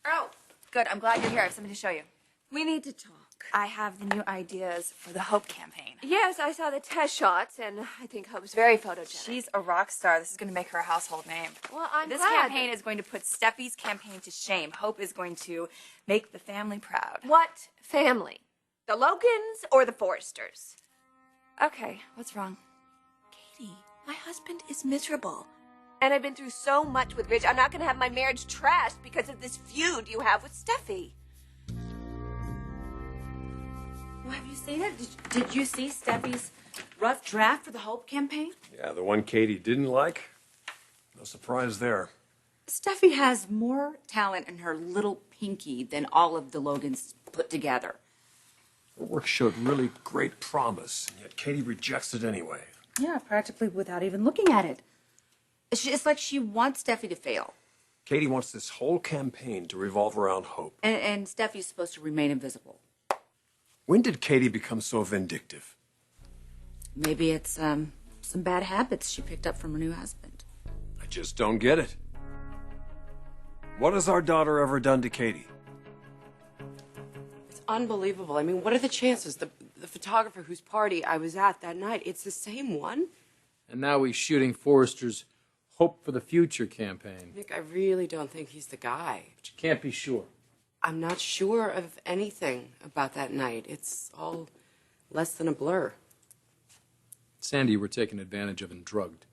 Oh, good. I'm glad you're here. I have something to show you. We need to talk. I have the new ideas for the Hope campaign. Yes, I saw the test shots, and I think Hope's very photogenic. She's a rock star. This is going to make her a household name. Well, I'm This glad. campaign is going to put Steffi's campaign to shame. Hope is going to make the family proud. What family? The Logans or the Forresters? Okay, what's wrong? Katie, my husband is miserable. And I've been through so much with Rich. I'm not going to have my marriage trashed because of this feud you have with Steffi. Well, have you seen it? Did you see Steffi's rough draft for the Hope campaign? Yeah, the one Katie didn't like. No surprise there. Steffi has more talent in her little pinky than all of the Logans put together. Her work showed really great promise, and yet Katie rejects it anyway. Yeah, practically without even looking at it. It's like she wants Steffi to fail. Katie wants this whole campaign to revolve around Hope. And Steffi's supposed to remain invisible. When did Katie become so vindictive? Maybe it's some bad habits she picked up from her new husband. I just don't get it. What has our daughter ever done to Katie? It's unbelievable. I mean, what are the chances? The photographer whose party I was at that night, it's the same one? And now he's shooting Forrester's Hope for the Future campaign. Nick, I really don't think he's the guy. But you can't be sure. I'm not sure of anything about that night. It's all less than a blur. Sandy, we're taken advantage of and drugged.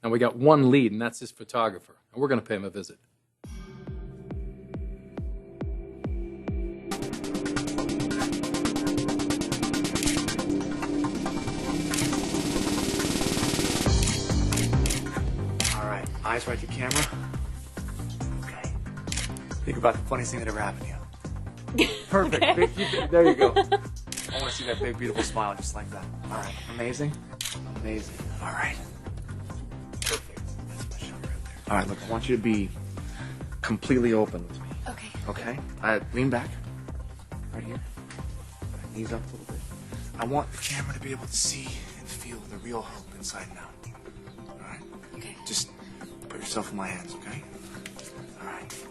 Now we got one lead, and that's this photographer. And we're going to pay him a visit. All right, eyes right to camera. Okay. Think about the funniest thing that ever happened to you. Perfect. Okay. There you go. I want to see that big, beautiful smile just like that. All right. Amazing. Amazing. All right. Perfect. That's my shot right there. All right, look, I want you to be completely open with me. Okay. Okay? Lean back. Right here. Knees up a little bit. I want the camera to be able to see and feel the real Hope inside and out. All right? Okay. Just put yourself in my hands, okay? All right.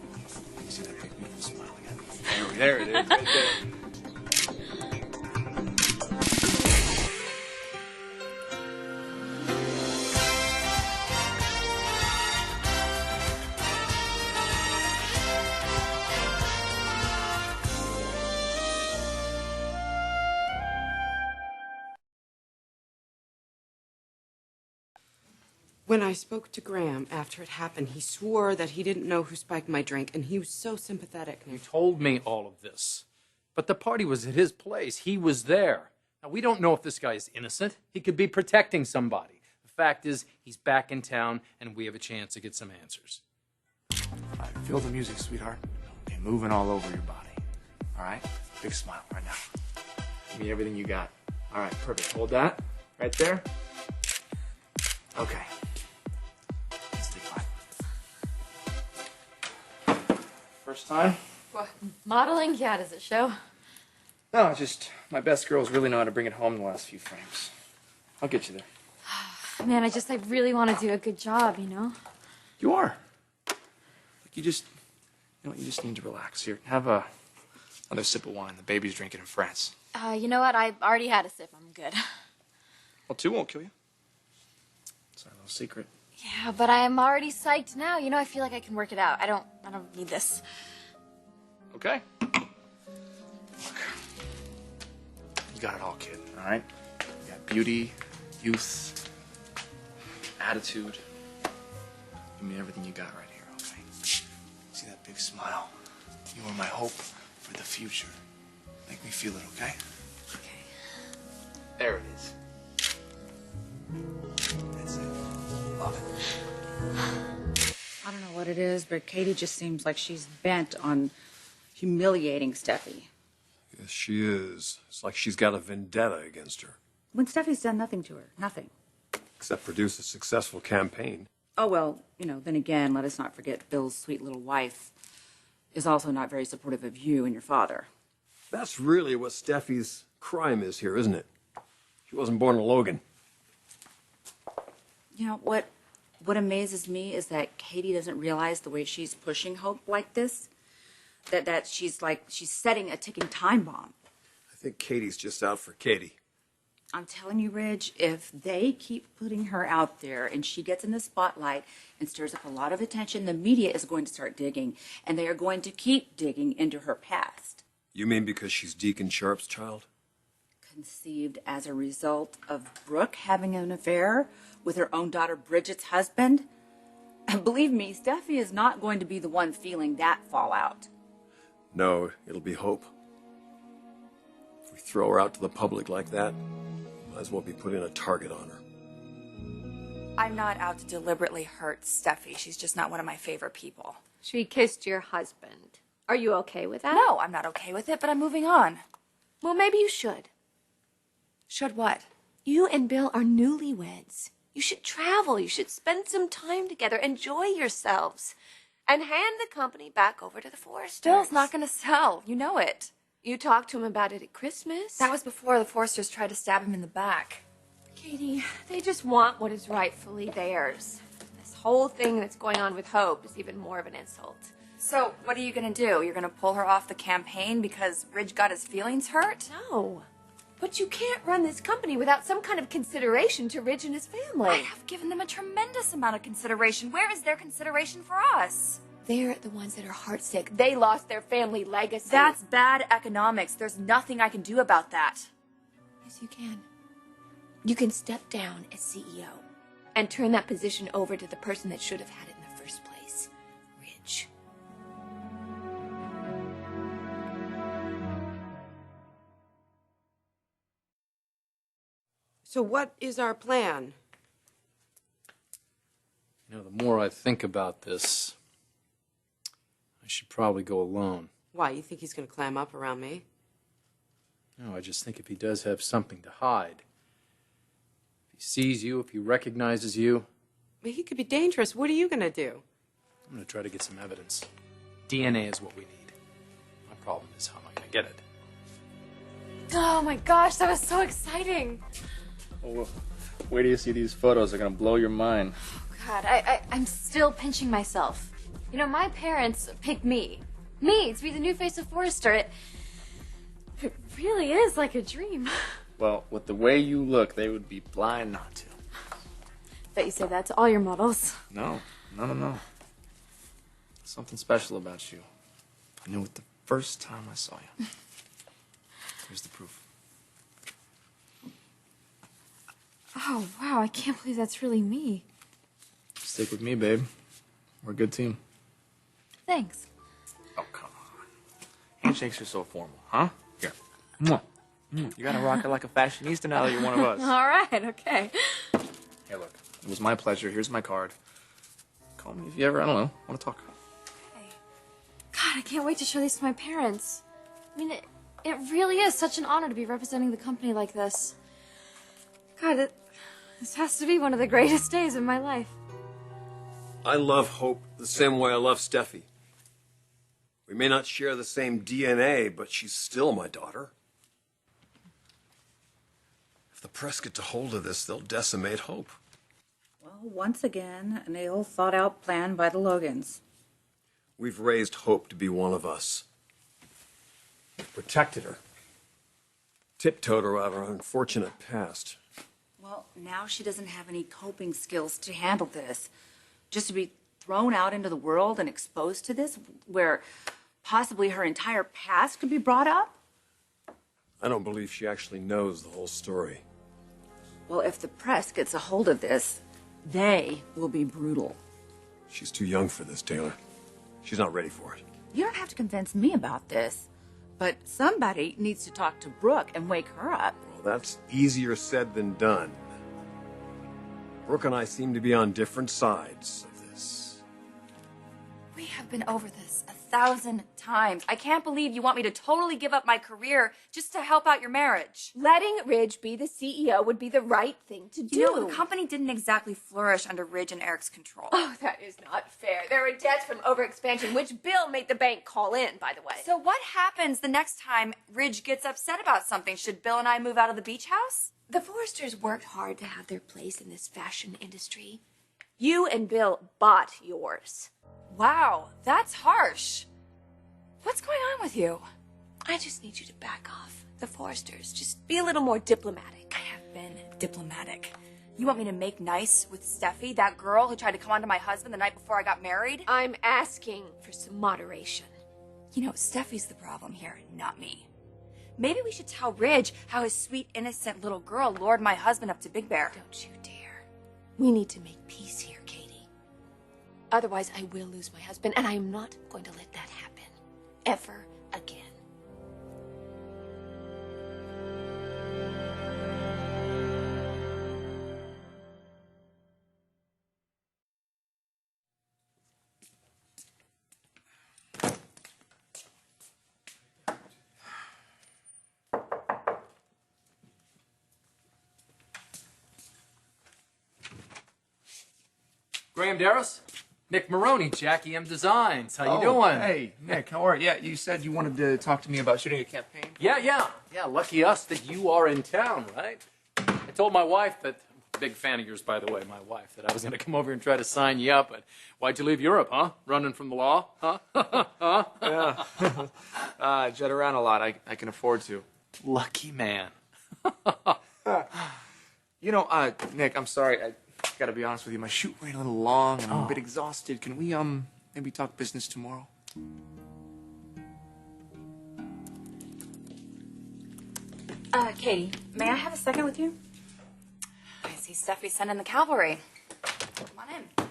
You see that big, beautiful smile again? There it is, right there. When I spoke to Graham after it happened, he swore that he didn't know who spiked my drink, and he was so sympathetic. You told me all of this. But the party was at his place. He was there. Now, we don't know if this guy is innocent. He could be protecting somebody. The fact is, he's back in town, and we have a chance to get some answers. All right, feel the music, sweetheart. Okay, moving all over your body. All right? Big smile right now. Give me everything you got. All right, perfect. Hold that right there. Okay. Let's take five. First time? What, modeling? Yeah, does it show? No, it's just my best girls really know how to bring it home in the last few frames. I'll get you there. Man, I really want to do a good job, you know? You are. Like you know, you just need to relax. Here, have another sip of wine. The baby's drinking in France. You know what? I already had a sip. I'm good. Well, two won't kill you. It's our little secret. Yeah, but I'm already psyched now. You know, I feel like I can work it out. I don't need this. Okay. Look. You got it all, kid, all right? You got beauty, youth, attitude. Give me everything you got right here, okay? See that big smile? You are my hope for the future. Make me feel it, okay? Okay. There it is. That's it. Love it. I don't know what it is, but Katie just seems like she's bent on humiliating Steffi. Yes, she is. It's like she's got a vendetta against her. When Steffi's done nothing to her. Nothing. Except produce a successful campaign. Oh, well, you know, then again, let us not forget Bill's sweet little wife is also not very supportive of you and your father. That's really what Steffi's crime is here, isn't it? She wasn't born a Logan. You know, what amazes me is that Katie doesn't realize the way she's pushing Hope like this. That she's setting a ticking time bomb. I think Katie's just out for Katie. I'm telling you, Ridge, if they keep putting her out there and she gets in the spotlight and stirs up a lot of attention, the media is going to start digging, and they are going to keep digging into her past. You mean because she's Deacon Sharp's child? Conceived as a result of Brooke having an affair with her own daughter Bridget's husband? And believe me, Steffy is not going to be the one feeling that fallout. No, it'll be Hope. If we throw her out to the public like that, might as well be putting a target on her. I'm not out to deliberately hurt Steffi. She's just not one of my favorite people. She kissed your husband. Are you okay with that? No, I'm not okay with it, but I'm moving on. Well, maybe you should. Should what? You and Bill are newlyweds. You should travel. You should spend some time together. Enjoy yourselves. And hand the company back over to the Foresters. Bill's not going to sell. You know it. You talked to him about it at Christmas. That was before the Foresters tried to stab him in the back. Katie, they just want what is rightfully theirs. This whole thing that's going on with Hope is even more of an insult. So, what are you going to do? You're going to pull her off the campaign because Ridge got his feelings hurt? No. But you can't run this company without some kind of consideration to Ridge and his family. I have given them a tremendous amount of consideration. Where is their consideration for us? They're the ones that are heartsick. They lost their family legacy. That's bad economics. There's nothing I can do about that. Yes, you can. You can step down as CEO and turn that position over to the person that should have had it in the first place, Ridge. So what is our plan? You know, the more I think about this, I should probably go alone. Why, you think he's going to clam up around me? No, I just think if he does have something to hide, if he sees you, if he recognizes you, But he could be dangerous. What are you going to do? I'm going to try to get some evidence. DNA is what we need. My problem is how am I going to get it? Oh my gosh, that was so exciting. Oh, wait till you see these photos. They're gonna blow your mind. God, I'm still pinching myself. You know, my parents picked me to be the new face of Forrester. It really is like a dream. Well, with the way you look, they would be blind not to. Bet you say that to all your models. No. Something special about you. I knew it the first time I saw you. Here's the proof. Oh, wow, I can't believe that's really me. Stick with me, babe. We're a good team. Thanks. Oh, come on. Handshakes are so formal, huh? Here. Mwah. You gotta rock it like a fashionista now that you're one of us. All right, okay. Hey, look. It was my pleasure. Here's my card. Call me if you ever, I don't know, want to talk. God, I can't wait to show these to my parents. I mean, it really is such an honor to be representing the company like this. God, this has to be one of the greatest days of my life. I love Hope the same way I love Steffi. We may not share the same DNA, but she's still my daughter. If the press get a hold of this, they'll decimate Hope. Well, once again, an ill thought out plan by the Logans. We've raised Hope to be one of us. We've protected her. Tiptoed her out of her unfortunate past. Well, now she doesn't have any coping skills to handle this. Just to be thrown out into the world and exposed to this, where possibly her entire past could be brought up? I don't believe she actually knows the whole story. Well, if the press gets a hold of this, they will be brutal. She's too young for this, Taylor. She's not ready for it. You don't have to convince me about this, but somebody needs to talk to Brooke and wake her up. Well, that's easier said than done. Brooke and I seem to be on different sides of this. We have been over this 1,000 times. I can't believe you want me to totally give up my career just to help out your marriage. Letting Ridge be the CEO would be the right thing to do. You know, the company didn't exactly flourish under Ridge and Eric's control. Oh, that is not fair. There were debts from overexpansion, which Bill made the bank call in, by the way. So what happens the next time Ridge gets upset about something? Should Bill and I move out of the beach house? The Forresters worked hard to have their place in this fashion industry. You and Bill bought yours. Wow, that's harsh. What's going on with you? I just need you to back off. The Forresters. Just be a little more diplomatic. I have been diplomatic. You want me to make nice with Steffi, that girl who tried to come on to my husband the night before I got married? I'm asking for some moderation. You know, Steffi's the problem here, not me. Maybe we should tell Ridge how his sweet, innocent little girl lured my husband up to Big Bear. Don't you dare. We need to make peace here, Katie. Otherwise, I will lose my husband, and I am not going to let that happen. Ever again. Graham Darris, Nick Maroney, Jackie M Designs. How you doing? Hey, Nick, how are you? Yeah, you said you wanted to talk to me about shooting a campaign? Yeah. Lucky us that you are in town, right? I told my wife that, big fan of yours, by the way, my wife, that I was going to come over and try to sign you up, but why'd you leave Europe, huh? Running from the law, huh? Huh? Yeah. I jet around a lot. I can afford to. Lucky man. You know, Nick, I'm sorry. I gotta be honest with you. My shoot ran a little long, and I'm a bit exhausted. Can we, maybe talk business tomorrow? Katie, may I have a second with you? I see Steffi sending the cavalry. Come on in.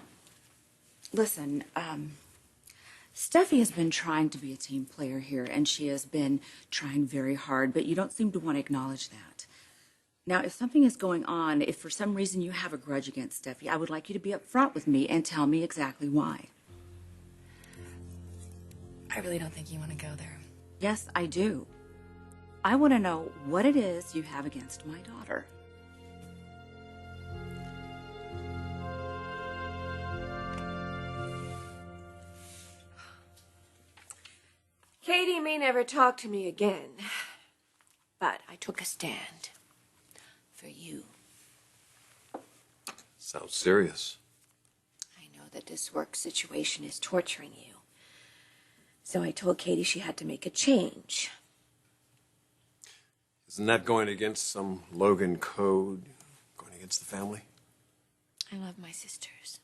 Listen, Steffi has been trying to be a team player here, and she has been trying very hard, but you don't seem to want to acknowledge that. Now, if something is going on, if for some reason you have a grudge against Steffi, I would like you to be upfront with me and tell me exactly why. I really don't think you want to go there. Yes, I do. I want to know what it is you have against my daughter. Katie may never talk to me again, but I took a stand for you. Sounds serious. I know that this work situation is torturing you. So I told Katie she had to make a change. Isn't that going against some Logan code? Going against the family? I love my sisters,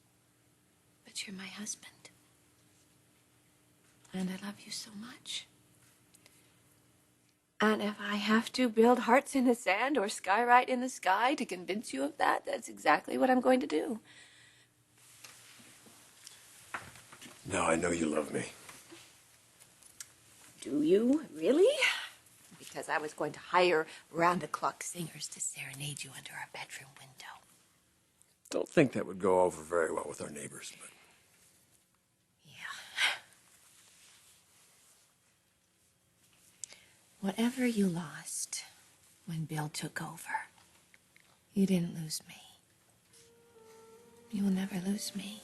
but you're my husband. And I love you so much. And if I have to build hearts in the sand or skywrite in the sky to convince you of that, that's exactly what I'm going to do. Now I know you love me. Do you? Really? Because I was going to hire round-the-clock singers to serenade you under our bedroom window. Don't think that would go over very well with our neighbors, but... Whatever you lost when Bill took over, you didn't lose me. You will never lose me.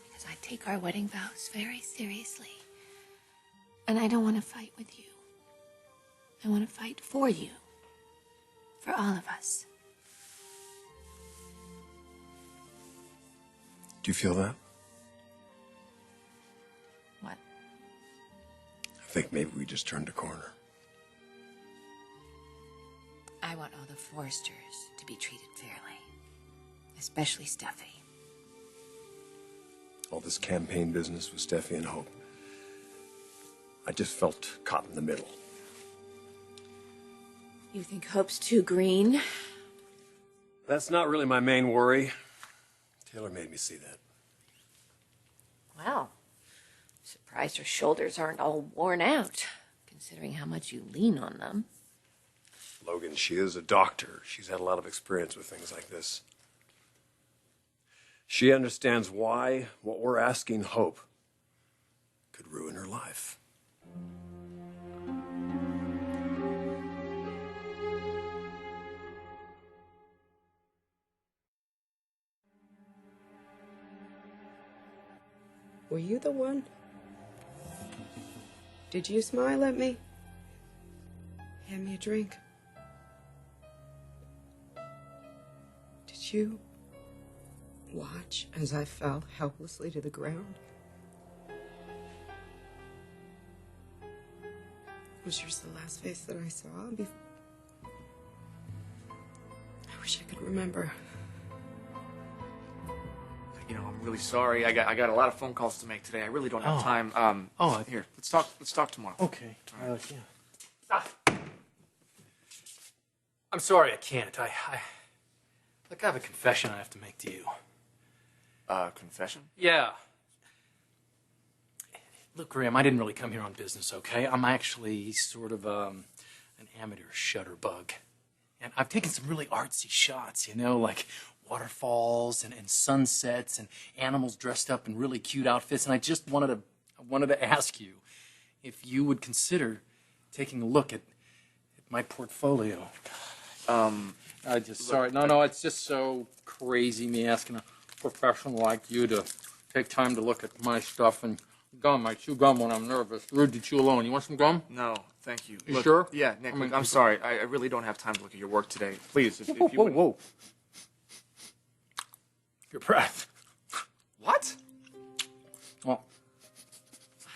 Because I take our wedding vows very seriously. And I don't want to fight with you. I want to fight for you. For all of us. Do you feel that? What? I think maybe we just turned a corner. I want all the Forresters to be treated fairly. Especially Steffy. All this campaign business with Steffi and Hope. I just felt caught in the middle. You think Hope's too green? That's not really my main worry. Taylor made me see that. Well, surprised her shoulders aren't all worn out, considering how much you lean on them. Logan, she is a doctor. She's had a lot of experience with things like this. She understands why what we're asking Hope could ruin her life. Were you the one? Did you smile at me? Hand me a drink. Did you watch as I fell helplessly to the ground? Was yours the last face that I saw? I wish I could remember. You know, I'm really sorry. I got a lot of phone calls to make today. I really don't have time. Here, let's talk tomorrow. Okay. Yeah. I'm sorry, I can't. Look, I have a confession I have to make to you. Confession? Yeah. Look, Graham, I didn't really come here on business, okay? I'm actually sort of an amateur shutterbug. And I've taken some really artsy shots, you know, like waterfalls and sunsets and animals dressed up in really cute outfits. And I just wanted to ask you if you would consider taking a look at my portfolio. Sorry. No, it's just so crazy me asking a professional like you to take time to look at my stuff. And gum, I chew gum when I'm nervous. Rude to chew alone. You want some gum? No, thank you. You sure? Yeah, Nick, look, I'm sorry. I really don't have time to look at your work today. Please, if you would... Whoa. Your breath. What? Well,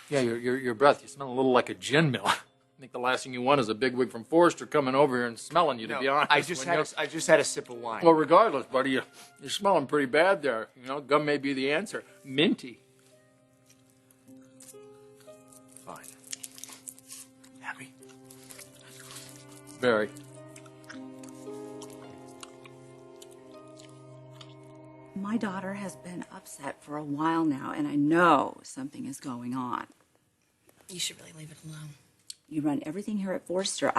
yeah, your breath. You smell a little like a gin mill. I think the last thing you want is a bigwig from Forrester coming over here and smelling you, to be honest. I just had a sip of wine. Well, regardless, buddy, you're smelling pretty bad there. You know, gum may be the answer. Minty. Fine. Happy? Very. My daughter has been upset for a while now, and I know something is going on. You should really leave it alone. You run everything here at Forrester.